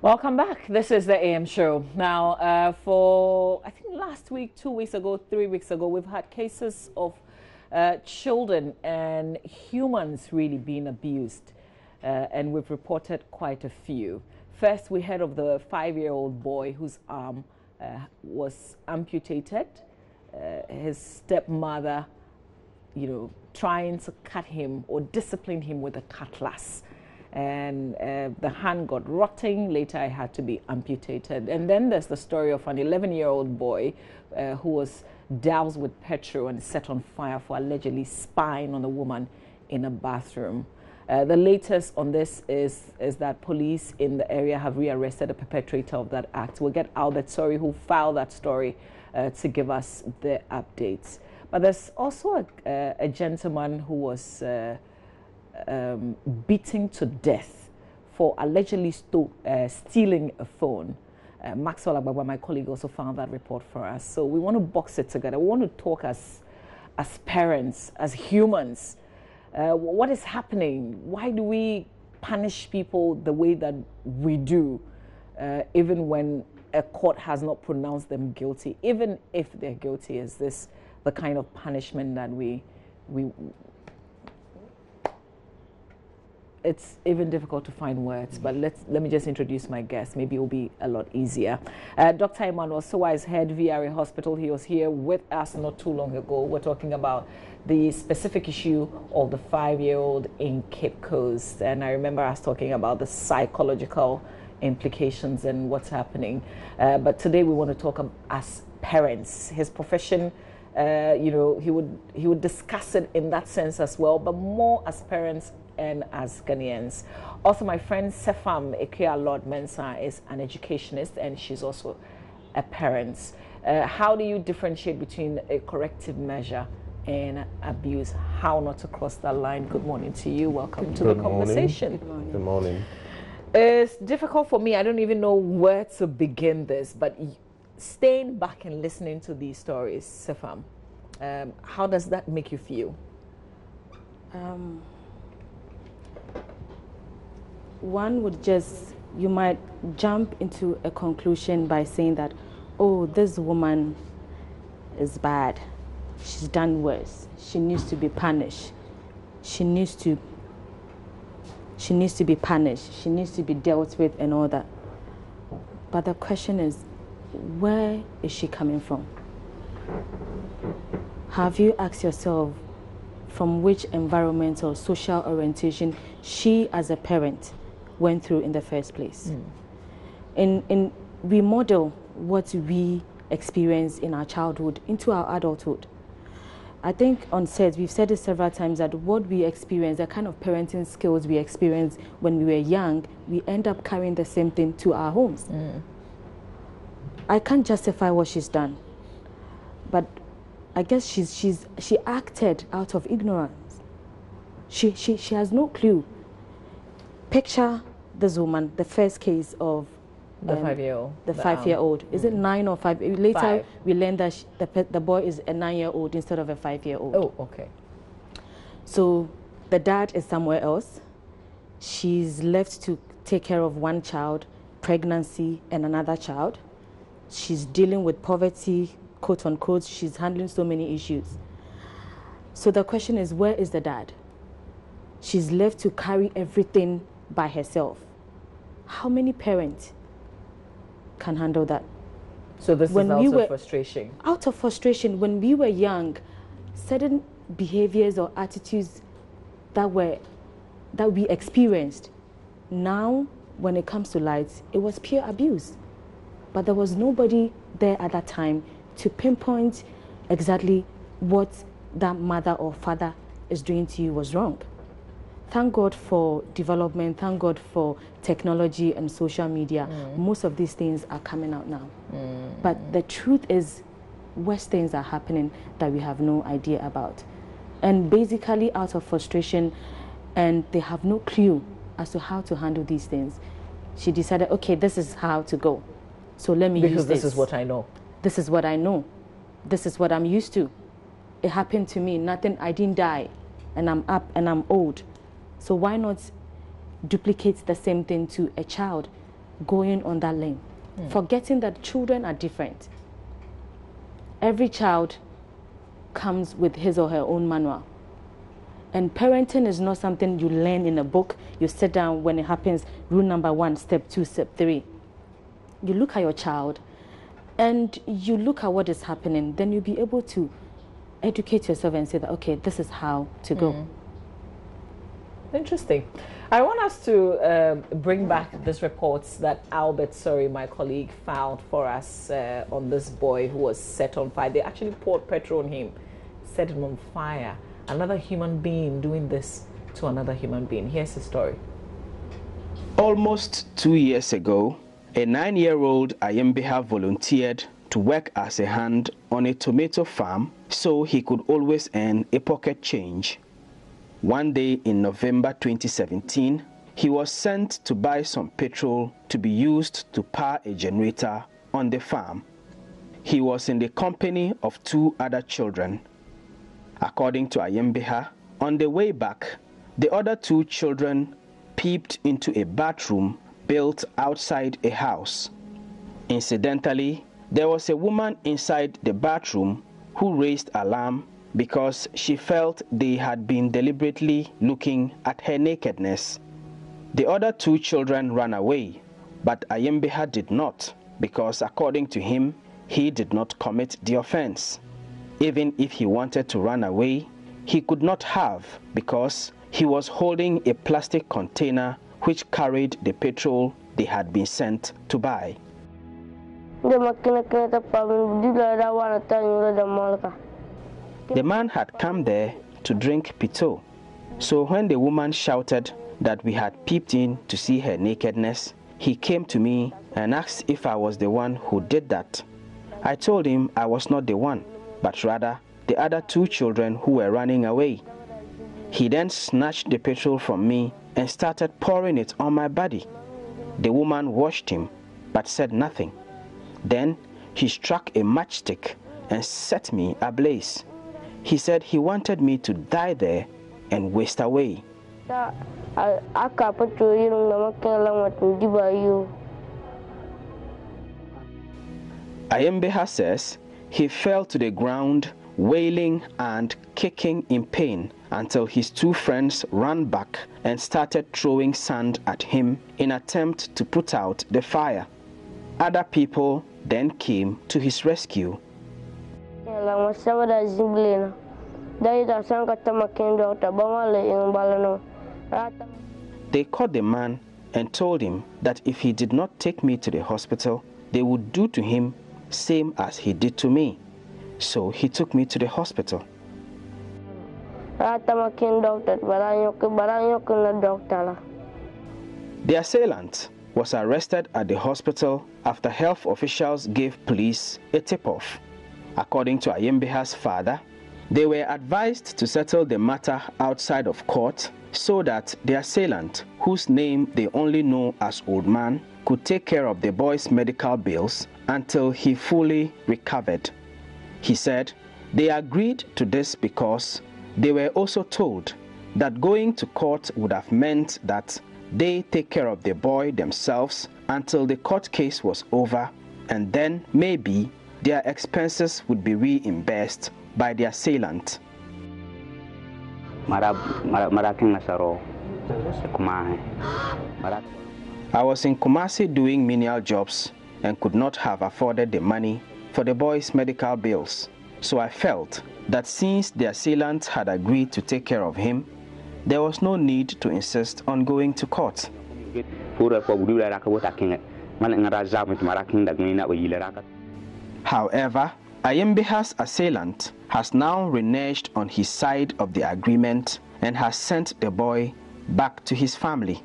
Welcome back. This is the AM show. Now, for I think last week, 2 weeks ago, 3 weeks ago, we've had cases of children and humans really being abused, and we've reported quite a few. First, we heard of the 5-year-old boy whose arm was amputated. His stepmother, trying to cut him or discipline him with a cutlass. And the hand got rotting. Later, it had to be amputated. And then there's the story of an 11-year-old boy who was doused with petrol and set on fire for allegedly spying on a woman in a bathroom. The latest on this is that police in the area have rearrested the perpetrator of that act. We'll get Albert Sori, who filed that story, to give us the updates. But there's also a gentleman who was beaten to death for allegedly stealing a phone. Maxwell Agbagba, my colleague, also found that report for us. So we want to box it together. We want to talk as parents, as humans. What is happening? Why do we punish people the way that we do, even when a court has not pronounced them guilty? Even if they're guilty, is this the kind of punishment that we it's even difficult to find words, but let me just introduce my guest. Maybe it will be a lot easier. Dr. Emmanuel Sowa is head VRA Hospital. He was here with us not too long ago. We're talking about the specific issue of the 5-year-old in Cape Coast. And I remember us talking about the psychological implications and what's happening. But today we want to talk as parents. His profession, he would discuss it in that sense as well, but more as parents and as Ghanaians. Also, my friend Sefam Lord-Mensah is an educationist, and she's also a parent. How do you differentiate between a corrective measure and abuse? How not to cross that line? Good morning to you. Welcome to the conversation. Good morning. Good morning. It's difficult for me. I don't even know where to begin this, but staying back and listening to these stories, Sefam, how does that make you feel? One would you might jump into a conclusion by saying that, oh, this woman is bad. She's done worse. She needs to be punished. She needs to be punished. She needs to be dealt with and all that. But the question is, where is she coming from? Have you asked yourself from which environment or social orientation she as a parent went through in the first place? We model what we experience in our childhood into our adulthood. I think on set, we've said it several times that what we experience, the kind of parenting skills we experience when we were young, we end up carrying the same thing to our homes. I can't justify what she's done, but I guess she acted out of ignorance. She has no clue. Picture this woman, the first case of the 5-year-old. The 5-year-old. Is it 9 or 5? Later, 5. We learned that the boy is a 9-year-old instead of a 5-year-old. Oh, okay. So the dad is somewhere else. She's left to take care of one child, pregnancy, and another child. She's dealing with poverty, quote unquote. She's handling so many issues. So the question is, where is the dad? She's left to carry everything by herself. How many parents can handle that? So this is out of frustration. Out of frustration. When we were young, certain behaviors or attitudes that we experienced, now when it comes to light, it was pure abuse. But there was nobody there at that time to pinpoint exactly what that mother or father is doing to you was wrong. Thank God for development, thank God for technology and social media. Most of these things are coming out now. But the truth is, worse things are happening that we have no idea about. And basically out of frustration, and they have no clue as to how to handle these things, she decided, okay, this is how to go. So let me use this. Because this is what I know. This is what I know. This is what I'm used to. It happened to me. Nothing, I didn't die. And I'm up and I'm old. So why not duplicate the same thing to a child? going on that lane, forgetting that children are different. Every child comes with his or her own manual. And parenting is not something you learn in a book. You sit down when it happens, rule number 1, step 2, step 3. You look at your child and you look at what is happening, then you'll be able to educate yourself and say that, okay, this is how to go. Interesting. I want us to bring back this report that Albert, my colleague, found for us on this boy who was set on fire. They actually poured petrol on him, set him on fire. Another human being doing this to another human being. Here's the story. Almost 2 years ago, a 9-year-old Ayembeha volunteered to work as a hand on a tomato farm so he could always earn a pocket change. One day in November 2017, he was sent to buy some petrol to be used to power a generator on the farm. He was in the company of 2 other children. According to Ayembeha, on the way back, the other 2 children peeped into a bathroom built outside a house. Incidentally, there was a woman inside the bathroom who raised alarm because she felt they had been deliberately looking at her nakedness. The other 2 children ran away, but Ayembeha did not, because according to him, he did not commit the offense. Even if he wanted to run away, he could not have, because he was holding a plastic container which carried the petrol they had been sent to buy. The man had come there to drink pito, so when the woman shouted that we had peeped in to see her nakedness, he came to me and asked if I was the one who did that. I told him I was not the one, but rather the other 2 children who were running away. He then snatched the petrol from me and started pouring it on my body. The woman watched him, but said nothing. Then he struck a matchstick and set me ablaze. He said he wanted me to die there and waste away. Ayembeha says he fell to the ground wailing and kicking in pain until his 2 friends ran back and started throwing sand at him in attempt to put out the fire. Other people then came to his rescue. They caught the man and told him that if he did not take me to the hospital, they would do to him same as he did to me. So he took me to the hospital. The assailant was arrested at the hospital after health officials gave police a tip-off. According to Ayembeha's father, they were advised to settle the matter outside of court so that the assailant, whose name they only know as Old Man, could take care of the boy's medical bills until he fully recovered. He said they agreed to this because they were also told that going to court would have meant that they take care of the boy themselves until the court case was over, and then maybe their expenses would be reimbursed by the assailant. I was in Kumasi doing menial jobs and could not have afforded the money for the boy's medical bills. So I felt that since the assailant had agreed to take care of him, there was no need to insist on going to court. However, Ayembeha's assailant has now reneged on his side of the agreement and has sent the boy back to his family.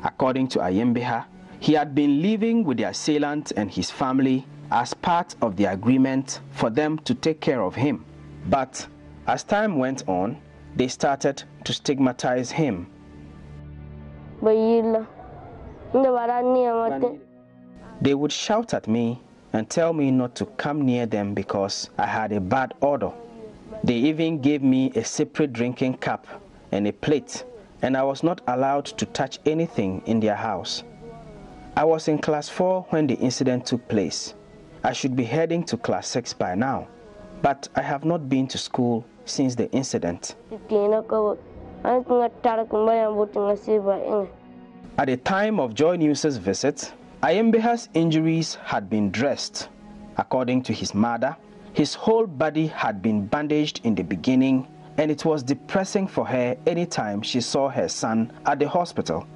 According to Ayembeha, he had been living with the assailant and his family as part of the agreement for them to take care of him. But as time went on, they started to stigmatize him. They would shout at me and tell me not to come near them because I had a bad odor. They even gave me a separate drinking cup and a plate, and I was not allowed to touch anything in their house. I was in class 4 when the incident took place. I should be heading to class 6 by now, but I have not been to school since the incident. At the time of JoyNews' visit, Ayembeha's injuries had been dressed. According to his mother, his whole body had been bandaged in the beginning, and it was depressing for her anytime she saw her son at the hospital.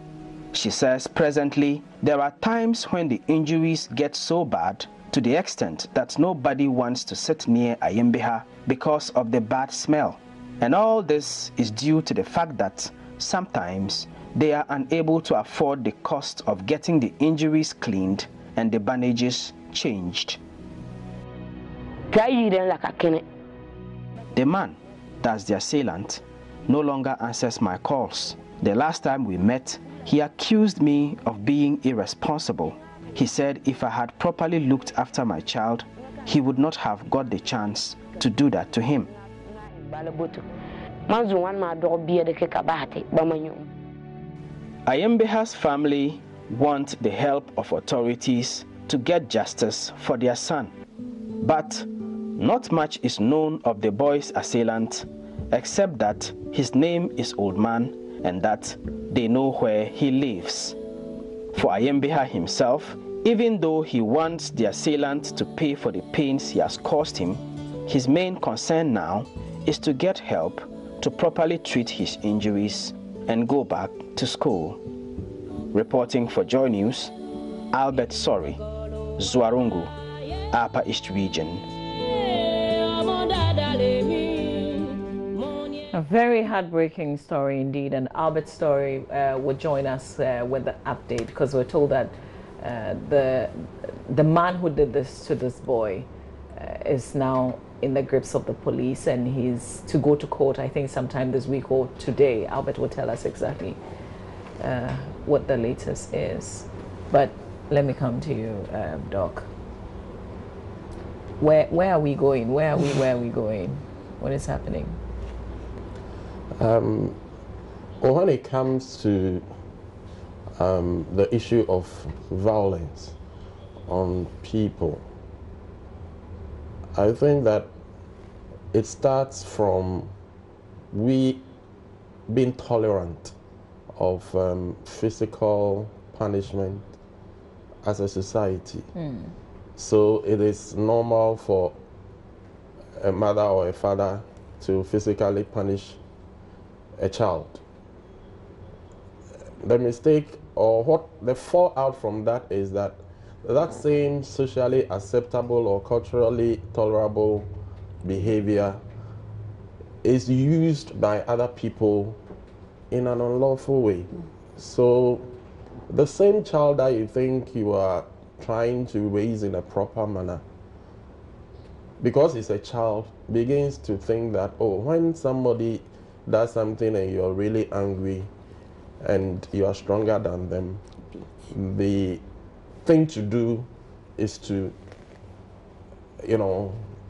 She says presently there are times when the injuries get so bad to the extent that nobody wants to sit near Ayembeha because of the bad smell. And all this is due to the fact that sometimes they are unable to afford the cost of getting the injuries cleaned and the bandages changed. The man, that's the assailant, no longer answers my calls. The last time we met, he accused me of being irresponsible. He said if I had properly looked after my child, he would not have got the chance to do that to him. Ayembeha's family want the help of authorities to get justice for their son. But not much is known of the boy's assailant, except that his name is Old Man and that they know where he lives. For Ayembeha himself, even though he wants the assailant to pay for the pains he has caused him, his main concern now is to get help to properly treat his injuries and go back to school. Reporting for Joy News, Albert Sorry, Zuarungu, Upper East Region. A very heartbreaking story indeed, and Albert Story will join us with the update, because we're told that the man who did this to this boy is now in the grips of the police, and he's to go to court, I think, sometime this week or today. Albert will tell us exactly what the latest is. But let me come to you, Doc. Where are we going? Where are we going? What is happening? Well, when it comes to the issue of violence on people, I think that it starts from we being tolerant of physical punishment as a society. So it is normal for a mother or a father to physically punish a child. The mistake, or what the fallout from that, is that that same socially acceptable or culturally tolerable behavior is used by other people in an unlawful way. So the same child that you think you are trying to raise in a proper manner, because he's a child, begins to think that, oh, when somebody does something and you're really angry and you are stronger than them, the thing to do is to,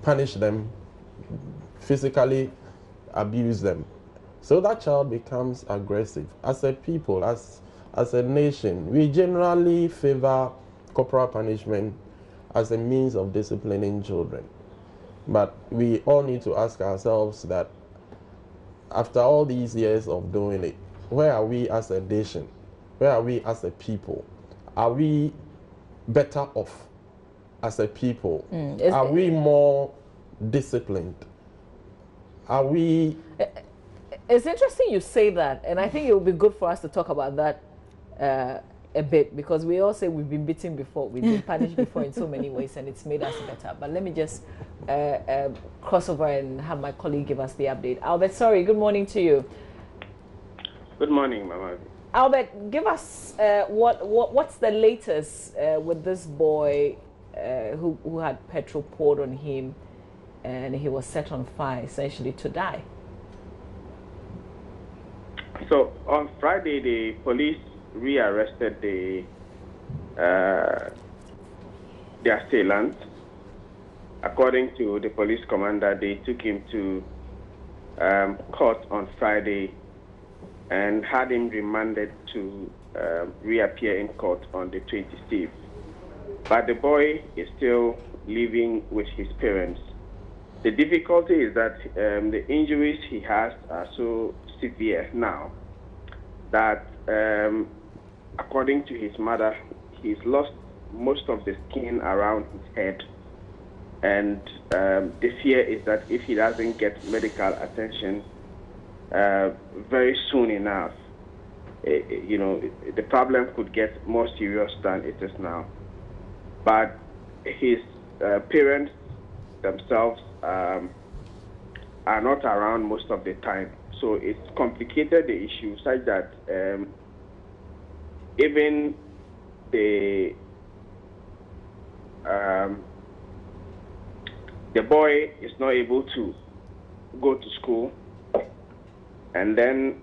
punish them, physically abuse them. So that child becomes aggressive. As a people, as a nation, we generally favor corporal punishment as a means of disciplining children. But we all need to ask ourselves that after all these years of doing it, where are we as a nation? Where are we as a people? Are we better off as a people? Are we more disciplined? Are we... It's interesting you say that, and I think it would be good for us to talk about that a bit, because we all say we've been beaten before, we've been punished before in so many ways, and it's made us better. But let me just cross over and have my colleague give us the update. Albert, sorry, good morning to you. Good morning, Mama. Albert, give us what's the latest with this boy who had petrol poured on him, and he was set on fire, essentially to die. So on Friday, the police rearrested the assailant. According to the police commander, they took him to court on Friday and had him remanded to reappear in court on the 26th. But the boy is still living with his parents. The difficulty is that the injuries he has are so severe now that, according to his mother, he's lost most of the skin around his head. And the fear is that if he doesn't get medical attention very soon enough, the problem could get more serious than it is now. But his parents themselves are not around most of the time. So it's complicated the issue such that even the boy is not able to go to school, and then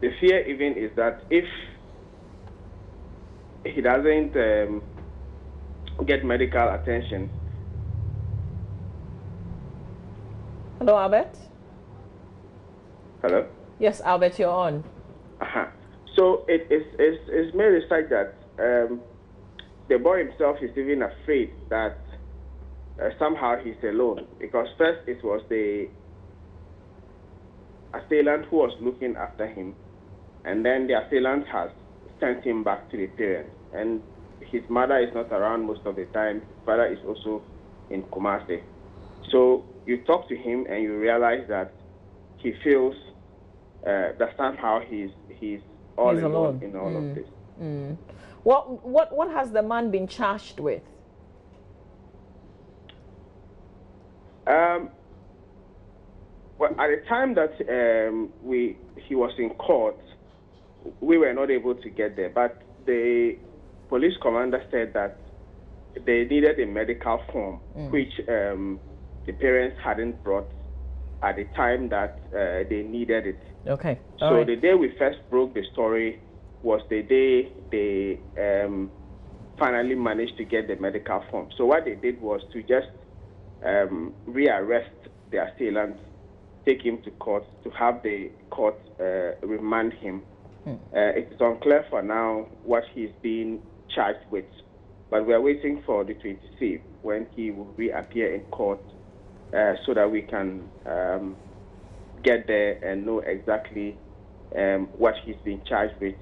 the fear even is that if he doesn't get medical attention. Hello, Albert? Hello? Yes, Albert, you're on. So it's made a fact that the boy himself is even afraid that somehow he's alone, because first it was the assailant who was looking after him, and then the assailant has sent him back to the parents, and his mother is not around most of the time. His father is also in Kumasi. So you talk to him and you realize that he feels that somehow he's all alone in all of this. What has the man been charged with? Well, at the time that he was in court, we were not able to get there, but the police commander said that they needed a medical form, which the parents hadn't brought at the time that they needed it. Okay. So the day we first broke the story was the day they finally managed to get the medical form. So what they did was to just rearrest the assailant, take him to court, to have the court remand him. It is unclear for now what he's being charged with, but we are waiting for the 26th when he will reappear in court so that we can get there and know exactly what he's being charged with,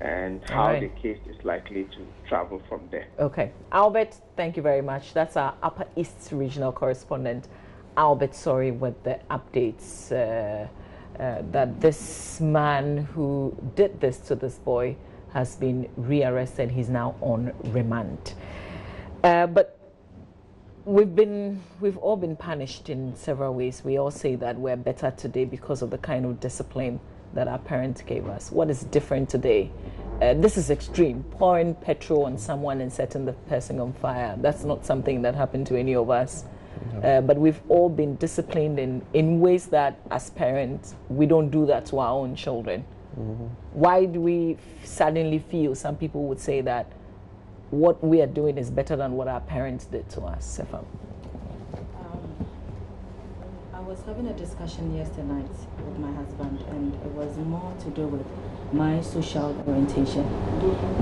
and how the case is likely to travel from there. Okay. Albert, thank you very much. That's our Upper East Regional Correspondent, Albert, sorry, with the updates that this man who did this to this boy has been rearrested. He's now on remand. But we've all been punished in several ways. We all say that we're better today because of the kind of discipline that our parents gave us. What is different today? This is extreme. Pouring petrol on someone and setting the person on fire. That's not something that happened to any of us. But we've all been disciplined in ways that, as parents, we don't do that to our own children. Why do we suddenly feel, some people would say, that what we are doing is better than what our parents did to us? Sefam? I was having a discussion yesterday night with my husband, and it was more to do with my social orientation,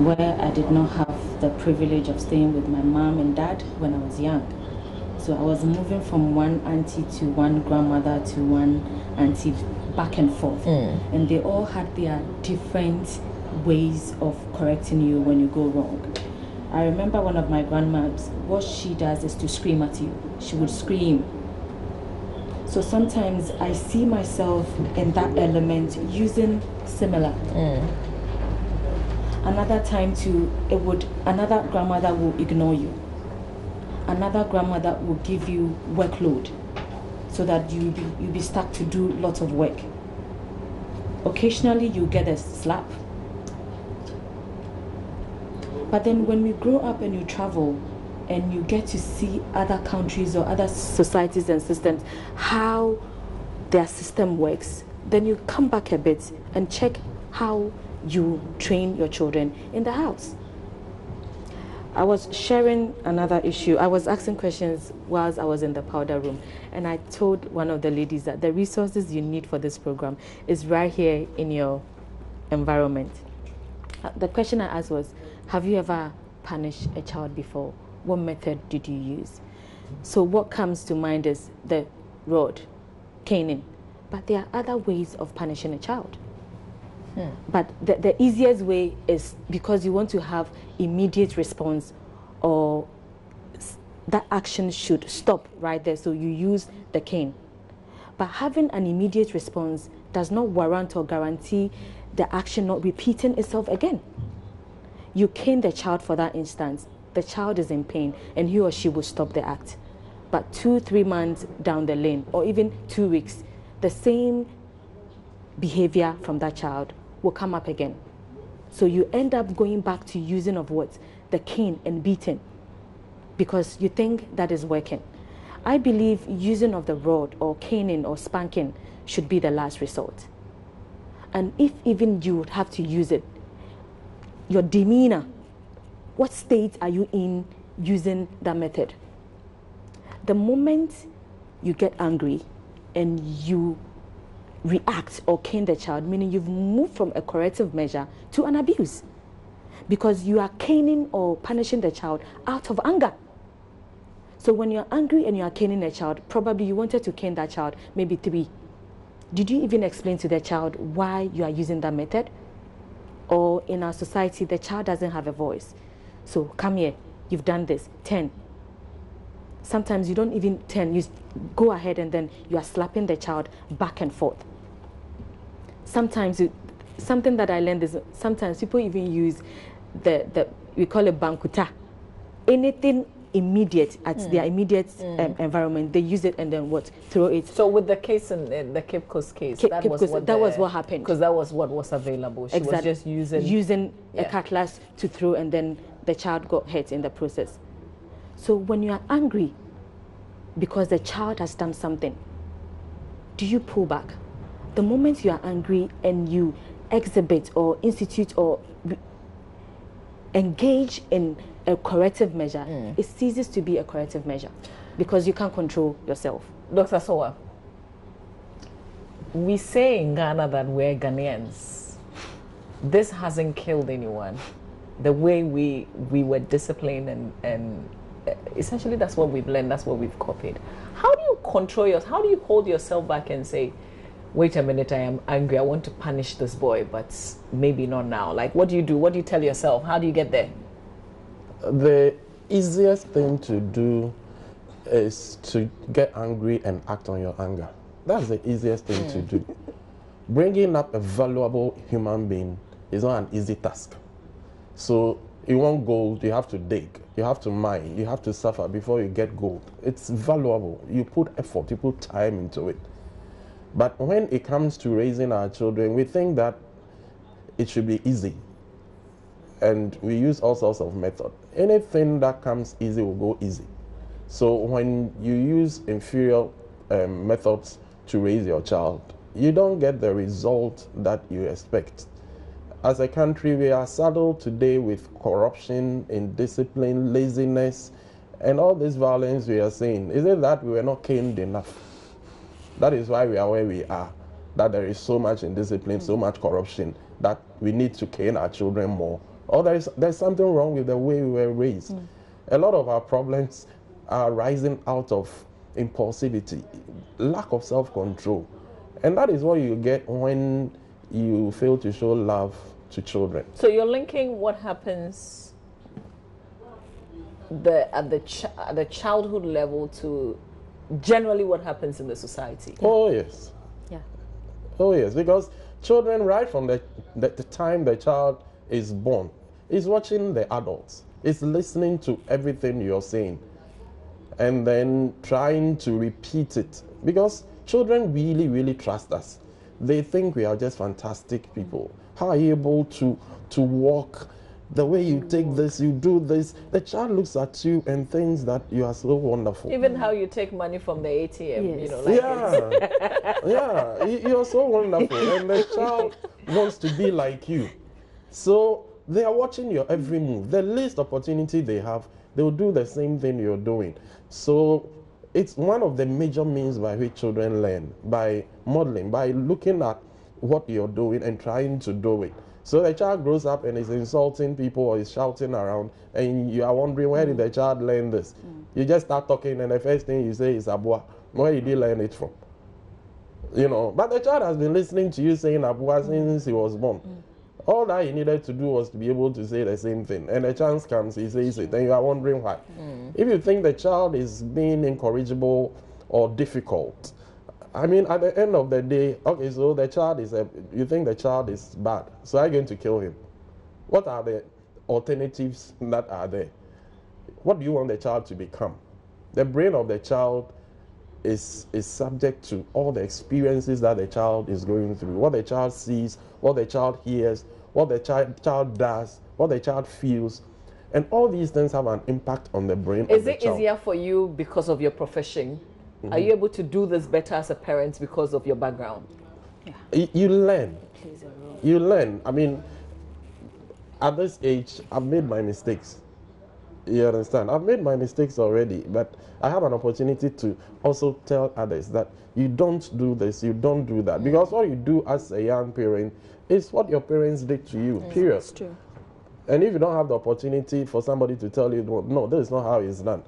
where I did not have the privilege of staying with my mom and dad when I was young. So I was moving from one auntie to one grandmother to one auntie, back and forth. And they all had their different ways of correcting you when you go wrong. I remember one of my grandmas, what she does is to scream at you. She would scream. So sometimes I see myself in that element using similar. Another time another grandmother will ignore you. Another grandmother will give you workload so that you'll be stuck to do lots of work. Occasionally you get a slap. But then when we grow up and you travel and you get to see other countries or other societies and systems, how their system works, then you come back a bit and check how you train your children in the house. I was sharing another issue. I was asking questions whilst I was in the powder room, and I told one of the ladies that the resources you need for this program is right here in your environment. The question I asked was, have you ever punished a child before? What method did you use? So what comes to mind is the rod, caning. But there are other ways of punishing a child. But the easiest way is because you want to have immediate response, or that action should stop right there, so you use the cane. But having an immediate response does not warrant or guarantee the action not repeating itself again. You cane the child for that instance, the child is in pain and he or she will stop the act. But 2-3 months down the lane, or even 2 weeks, the same behavior from that child will come up again. So you end up going back to using of what? The cane and beating, because you think that is working. I believe using of the rod or caning or spanking should be the last resort. And if even you would have to use it, your demeanor, what state are you in using that method? The moment you get angry and you react or cane the child, meaning you've moved from a corrective measure to an abuse, because you are caning or punishing the child out of anger. So when you're angry and you are caning a child, probably you wanted to cane that child maybe 3. Did you even explain to the child why you are using that method? Or in our society, the child doesn't have a voice. So come here, you've done this, 10. Sometimes you don't even 10, you go ahead and then you are slapping the child back and forth. Sometimes, something that I learned is sometimes people even use we call it bankuta. Anything immediate at their immediate environment, they use it and then what? Throw it. So with the case in the Cape Coast case, that was what happened. Because that was what was available. She was just using a cutlass to throw, and then the child got hurt in the process. So when you are angry because the child has done something, do you pull back? The moment you are angry and you exhibit or institute or engage in a corrective measure, it ceases to be a corrective measure because you can't control yourself. Dr. Sowa, we say in Ghana that we're Ghanaians. This hasn't killed anyone. The way we were disciplined and essentially that's what we've learned, that's what we've copied. How do you control yourself? How do you hold yourself back and say, wait a minute, I am angry, I want to punish this boy, but maybe not now? Like, what do you do? What do you tell yourself? How do you get there? The easiest thing to do is to get angry and act on your anger. That's the easiest thing to do. Bringing up a valuable human being is not an easy task. So you want gold, you have to dig, you have to mine, you have to suffer before you get gold. It's valuable. You put effort, you put time into it. But when it comes to raising our children, we think that it should be easy. And we use all sorts of methods. Anything that comes easy will go easy. So when you use inferior methods to raise your child, you don't get the result that you expect. As a country, we are saddled today with corruption, indiscipline, laziness, and all this violence we are seeing. Is it that we were not caned enough? That is why we are where we are. That there is so much indiscipline, so much corruption, that we need to cane our children more. Or there's something wrong with the way we were raised. A lot of our problems are rising out of impulsivity, lack of self-control. And that is what you get when you fail to show love to children. So you're linking what happens at the childhood level to generally what happens in the society. Oh, yes. Yeah. Oh, yes, because children, right from the time the child is born, is watching the adults, is listening to everything you're saying, and then trying to repeat it. Because children really, really trust us. They think we are just fantastic people. How are you able to walk the way you take this, you do this? The child looks at you and thinks that you are so wonderful. Even how you take money from the ATM, yes. you know, like yeah, you're so wonderful, and the child wants to be like you. So they are watching your every move. The least opportunity they have, they will do the same thing you're doing. So it's one of the major means by which children learn, by modeling, by looking at what you're doing and trying to do it. So the child grows up and is insulting people or is shouting around, and you are wondering, where did the child learn this? You just start talking and the first thing you say is Abua. Where did he learn it from? You know, but the child has been listening to you saying Abua since he was born. All that he needed to do was to be able to say the same thing. And the chance comes, he says it, and you are wondering why. If you think the child is being incorrigible or difficult, I mean, at the end of the day, okay, so the child is, you think the child is bad, so I'm going to kill him. What are the alternatives that are there? What do you want the child to become? The brain of the child is subject to all the experiences that the child is going through, what the child sees, what the child hears, what the child does, what the child feels. And all these things have an impact on the brain of the child. Is it easier for you because of your profession? Are you able to do this better as a parent because of your background? Yeah. You learn. It plays a role. You learn. I mean, at this age, I've made my mistakes. You understand? I've made my mistakes already, but I have an opportunity to also tell others that you don't do this, you don't do that. Because what you do as a young parent is what your parents did to you, period. That's true. And if you don't have the opportunity for somebody to tell you, no, this is not how it's done,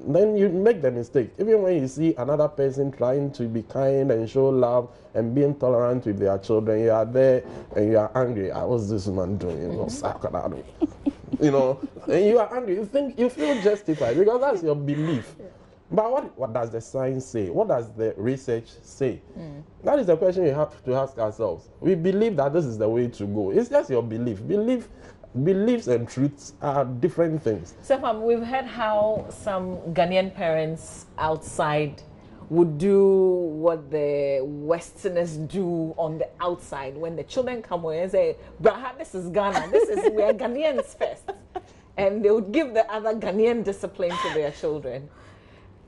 then you make the mistake. Even when you see another person trying to be kind and show love and being tolerant with their children, you are there and you are angry. What's this man doing? You know, and you are angry. You feel justified because that's your belief. But what does the science say? What does the research say? That is the question you have to ask ourselves. We believe that this is the way to go. It's just your belief. Beliefs and truths are different things. Sefam, we've heard how some Ghanaian parents outside would do what the Westerners do on the outside. When the children come away and say, Braha, this is Ghana, we are Ghanaians first. And they would give the other Ghanaian discipline to their children.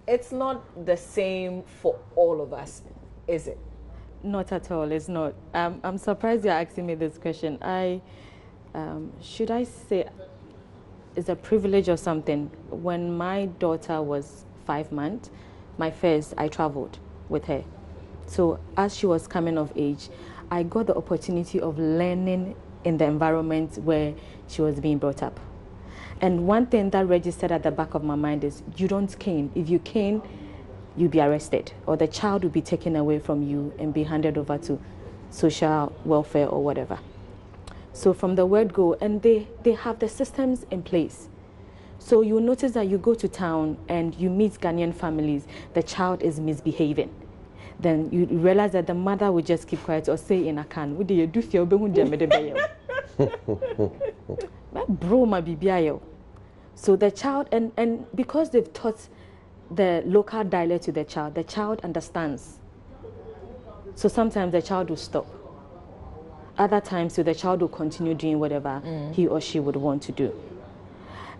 It's not the same for all of us, is it? Not at all, it's not. I'm surprised you're asking me this question. Should I say it's a privilege or something? When my daughter was 5 months, my first, I traveled with her. So as she was coming of age, I got the opportunity of learning in the environment where she was being brought up. And one thing that registered at the back of my mind is you don't cane. If you cane, you'll be arrested, or the child will be taken away from you and be handed over to social welfare or whatever. So from the word go, and they have the systems in place. So you'll notice that you go to town and you meet Ghanaian families, the child is misbehaving. Then you realize that the mother will just keep quiet or say in a can, so the child, and because they've taught the local dialect to the child understands. So sometimes the child will stop. Other times, so the child will continue doing whatever he or she would want to do.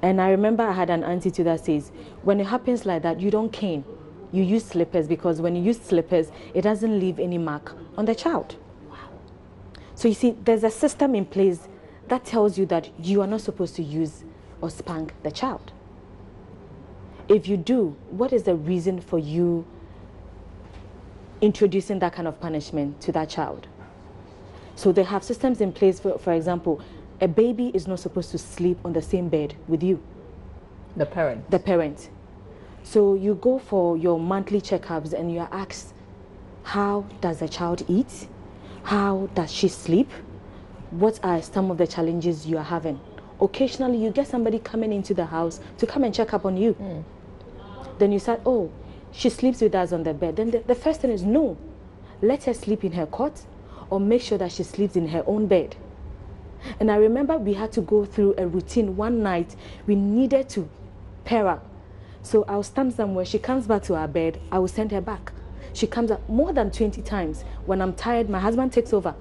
And I remember I had an auntie too that says, when it happens like that, you don't cane. You use slippers, because when you use slippers, it doesn't leave any mark on the child. Wow. So you see, there's a system in place that tells you that you are not supposed to use or spank the child. If you do, what is the reason for you introducing that kind of punishment to that child? So they have systems in place, for example, a baby is not supposed to sleep on the same bed with you. The parent. The parent. So you go for your monthly checkups and you are asked, how does the child eat? How does she sleep? What are some of the challenges you are having? Occasionally you get somebody coming into the house to come and check up on you. Then you said, oh, she sleeps with us on the bed. Then the first thing is, no, let her sleep in her cot, or make sure that she sleeps in her own bed. And I remember we had to go through a routine. One night, we needed to pair up. So I'll stand somewhere, she comes back to our bed, I will send her back. She comes up more than 20 times. When I'm tired, my husband takes over.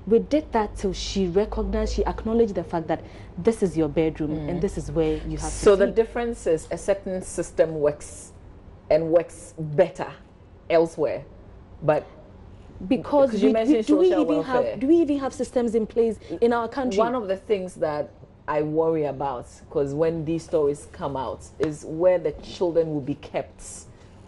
We did that till she recognized, she acknowledged the fact that this is your bedroom and this is where you have to So sleep. the difference is a certain system works and works better elsewhere, but Because you mentioned social welfare. Do we even have systems in place in our country? One of the things that I worry about, because when these stories come out, is where the children will be kept.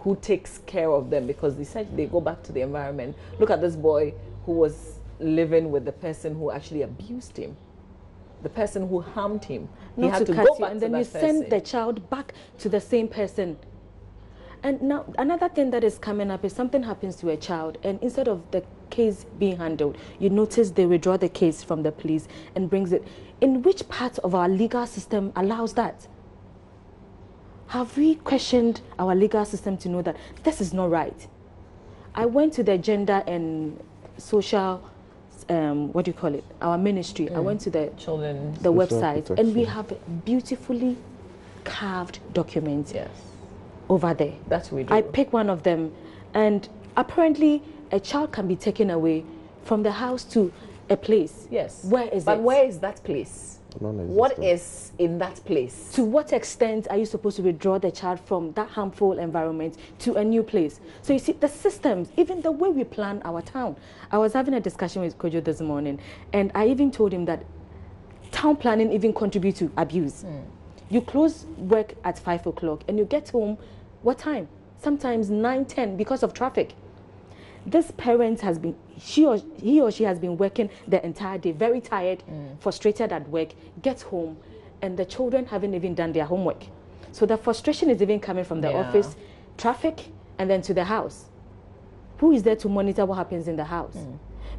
Who takes care of them? Because they go back to the environment. Look at this boy who was living with the person who actually abused him, the person who harmed him. He had to go back and to then that you person. send the child back to the same person. And now another thing that is coming up is something happens to a child, and instead of the case being handled, you notice they withdraw the case from the police and brings it. In which part of our legal system allows that? Have we questioned our legal system to know that this is not right? I went to the gender and social, what do you call it? Our ministry. I went to the website, protection. and we have beautifully carved documents. Yes. Over there. That's what we do. I picked one of them, and apparently a child can be taken away from the house to a place. Yes. Where is it? But where is that place? What is in that place? To what extent are you supposed to withdraw the child from that harmful environment to a new place? So you see, the systems, even the way we plan our town. I was having a discussion with Kojo this morning, and I even told him that town planning even contributes to abuse. You close work at 5 o'clock and you get home, what time? Sometimes 9, 10 because of traffic. This parent has been, he or she has been working the entire day, very tired, frustrated at work, gets home, and the children haven't even done their homework. So the frustration is even coming from the office, traffic, and then to the house. Who is there to monitor what happens in the house?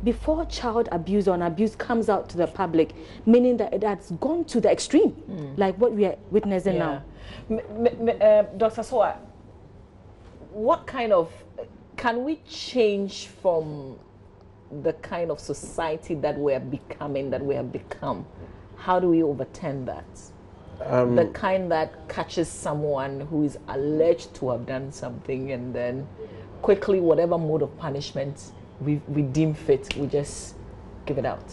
Before child abuse or abuse comes out to the public, meaning that it has gone to the extreme, like what we are witnessing now. Dr. Soa, what kind of, can we change from the kind of society that we are becoming, that we have become? How do we overturn that? The kind that catches someone who is alleged to have done something, and then quickly, whatever mode of punishment we deem fit, we just give it out.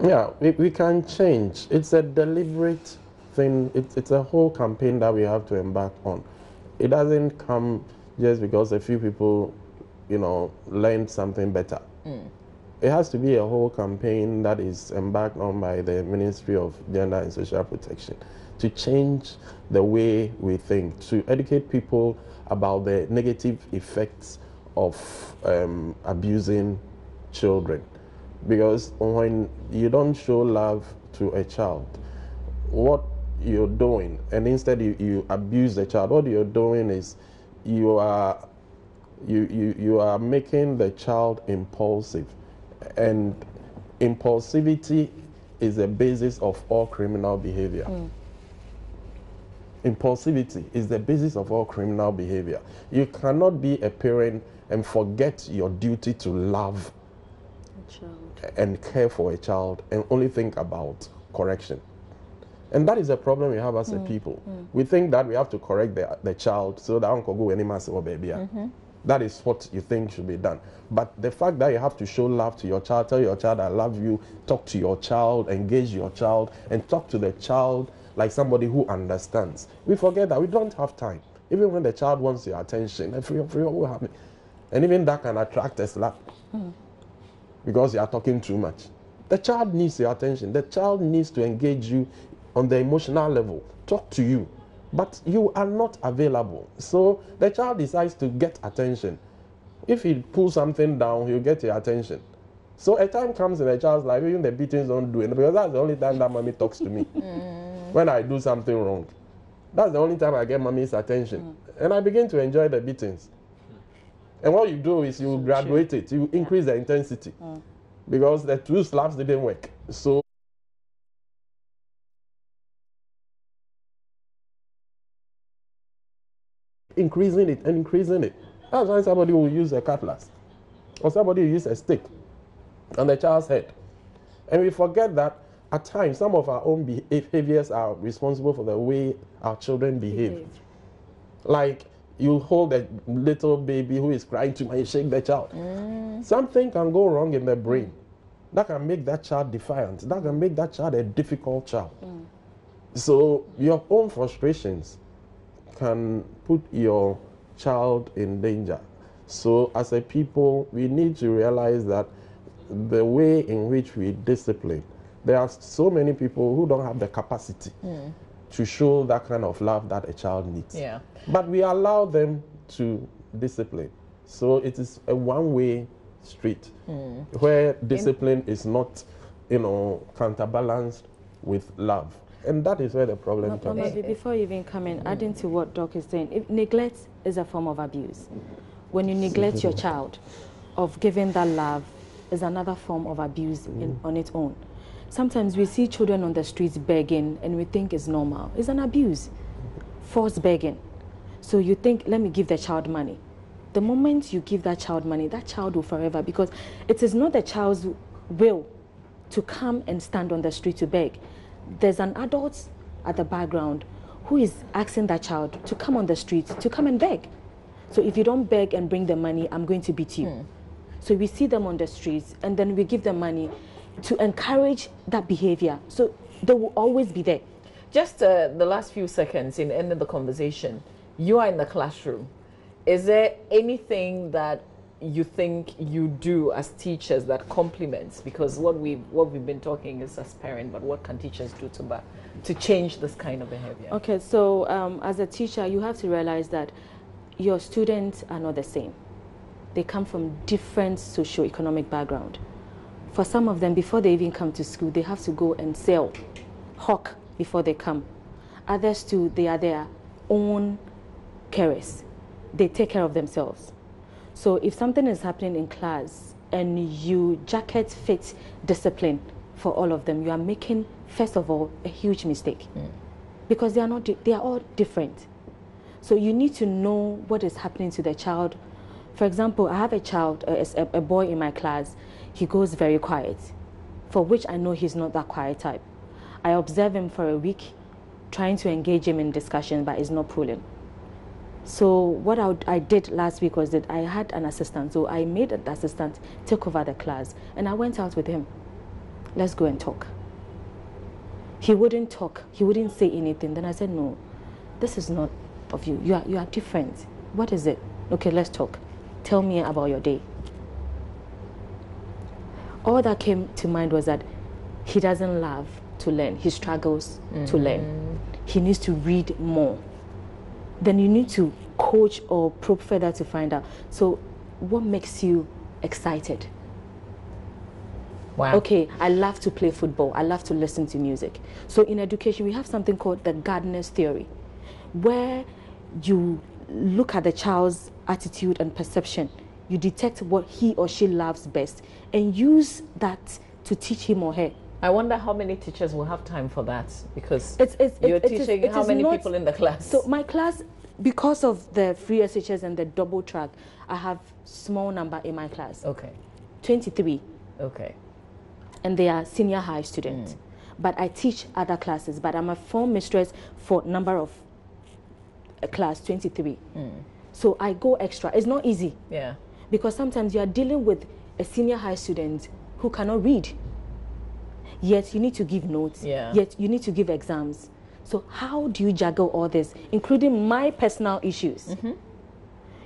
Yeah, we can change. It's a deliberate thing. It's a whole campaign that we have to embark on. It doesn't come just because a few people, learned something better. It has to be a whole campaign that is embarked on by the Ministry of Gender and Social Protection to change the way we think, to educate people about the negative effects of abusing children. Because when you don't show love to a child, what you're doing, and instead you abuse the child, what you're doing is you are making the child impulsive, and impulsivity is the basis of all criminal behavior. Impulsivity is the basis of all criminal behavior. You cannot be a parent and forget your duty to love and care for a child and only think about correction. And that is a problem we have as a people. We think that we have to correct the child so that uncle go any mass or baby. That is what you think should be done. But the fact that you have to show love to your child, tell your child I love you, talk to your child, engage your child, and talk to the child like somebody who understands. We forget that we don't have time. Even when the child wants your attention, and even that can attract a slap because you are talking too much. The child needs your attention. The child needs to engage you on the emotional level, talk to you, but you are not available. So the child decides to get attention. If he pulls something down, he'll get your attention. So a time comes in a child's life, even the beatings don't do it, because that's the only time that mommy talks to me. When I do something wrong, that's the only time I get mommy's attention. And I begin to enjoy the beatings. And what you do is you graduate it, you increase the intensity, because the 2 slaps didn't work. So increasing it and increasing it. That's why somebody will use a cutlass, or somebody will use a stick on the child's head. And we forget that at times some of our own behaviors are responsible for the way our children behave. Like you hold a little baby who is crying too much, you shake the child. Something can go wrong in the brain that can make that child defiant, that can make that child a difficult child. So your own frustrations can put your child in danger. So as a people, we need to realize that the way in which we discipline, there are so many people who don't have the capacity to show that kind of love that a child needs. Yeah. But we allow them to discipline. So it is a one-way street where discipline is not, counterbalanced with love. And that is where the problem comes in. Before you even come in, adding to what Doc is saying, if neglect is a form of abuse. When you neglect your child, of giving that love is another form of abuse on its own. Sometimes we see children on the streets begging and we think it's normal. It's an abuse, forced begging. So you think, let me give the child money. The moment you give that child money, that child will forever, because it is not the child's will to come and stand on the street to beg. There's an adult at the background who is asking that child to come on the street, to come and beg. So if you don't beg and bring the money, I'm going to beat you. So we see them on the streets and then we give them money to encourage that behavior. So they will always be there. Just the last few seconds in ending the conversation, you are in the classroom. Is there anything that you think you do as teachers that complements? Because what we've been talking is as parents, but what can teachers do to change this kind of behavior? Okay, so as a teacher, you have to realize that your students are not the same. They come from different socio-economic background. For some of them, before they even come to school, they have to go and sell, hawk before they come. Others too, they are their own carers. They take care of themselves. So if something is happening in class and you jacket fit discipline for all of them, you are making, first of all, a huge mistake. Because they are all different. So you need to know what is happening to the child. For example, I have a child, a boy in my class. He goes very quiet, for which I know he's not that quiet type. I observe him for a week, trying to engage him in discussion, but it's not pulling. So what I did last week was that I had an assistant. So I made an assistant take over the class, and I went out with him. Let's go and talk. He wouldn't talk. He wouldn't say anything. Then I said, no, this is not of you. You are different. What is it? Okay, let's talk. Tell me about your day. All that came to mind was that he doesn't love to learn. He struggles to learn. He needs to read more. Then you need to coach or probe further to find out. So what makes you excited? Wow. Okay, I love to play football. I love to listen to music. So in education, we have something called the gardener's theory, where you look at the child's attitude and perception. You detect what he or she loves best and use that to teach him or her. I wonder how many teachers will have time for that, because you're teaching how many people in the class? So my class, because of the free SHS and the double track, I have small number in my class. Okay. 23. Okay. And they are senior high students. But I teach other classes, but I'm a form mistress for number of class 23. So I go extra. It's not easy. Yeah. Because sometimes you are dealing with a senior high student who cannot read. Yet you need to give notes. Yeah. Yet you need to give exams. So how do you juggle all this, including my personal issues?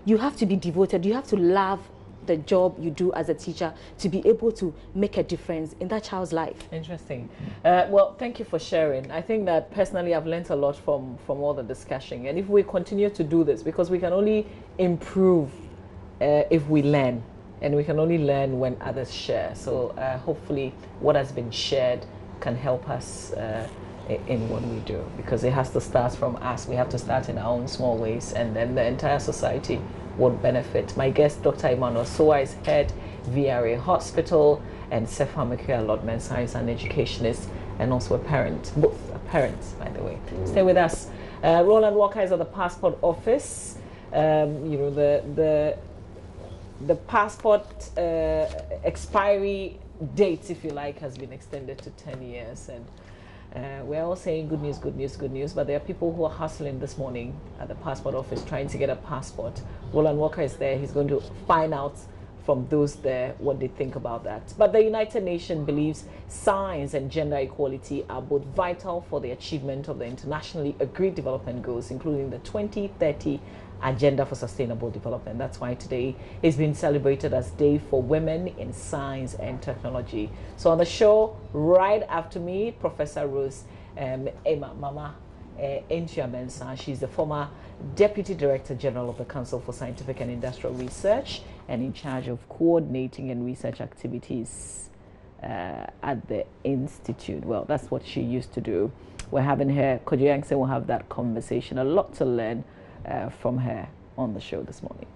You have to be devoted. You have to love the job you do as a teacher to be able to make a difference in that child's life. Interesting. Well, thank you for sharing. I think that personally I've learned a lot from all the discussion. And if we continue to do this, because we can only improve if we learn. And we can only learn when others share. So hopefully what has been shared can help us in what we do, because it has to start from us. We have to start in our own small ways, and then the entire society would benefit. My guest, Dr. Emmanuel Soa, is head VRA Hospital, and Sefam Lord-Mensah is an educationist and also a parent, both parents, by the way. Stay with us. Roland Walker is at the passport office. The passport expiry date, if you like, has been extended to 10 years. And we're all saying good news, good news, good news. But there are people who are hustling this morning at the passport office trying to get a passport. Roland Walker is there. He's going to find out from those there what they think about that. But the United Nations believes science and gender equality are both vital for the achievement of the internationally agreed development goals, including the 2030 agenda for sustainable development. That's why today is being celebrated as Day for Women in Science and Technology. So on the show, right after me, Professor Rose Emma Mama JoyNews. She's the former Deputy Director General of the Council for Scientific and Industrial Research and in charge of coordinating and research activities at the Institute. Well, that's what she used to do. We're having her, Kojo Yankson will have that conversation. A lot to learn from her on the show this morning.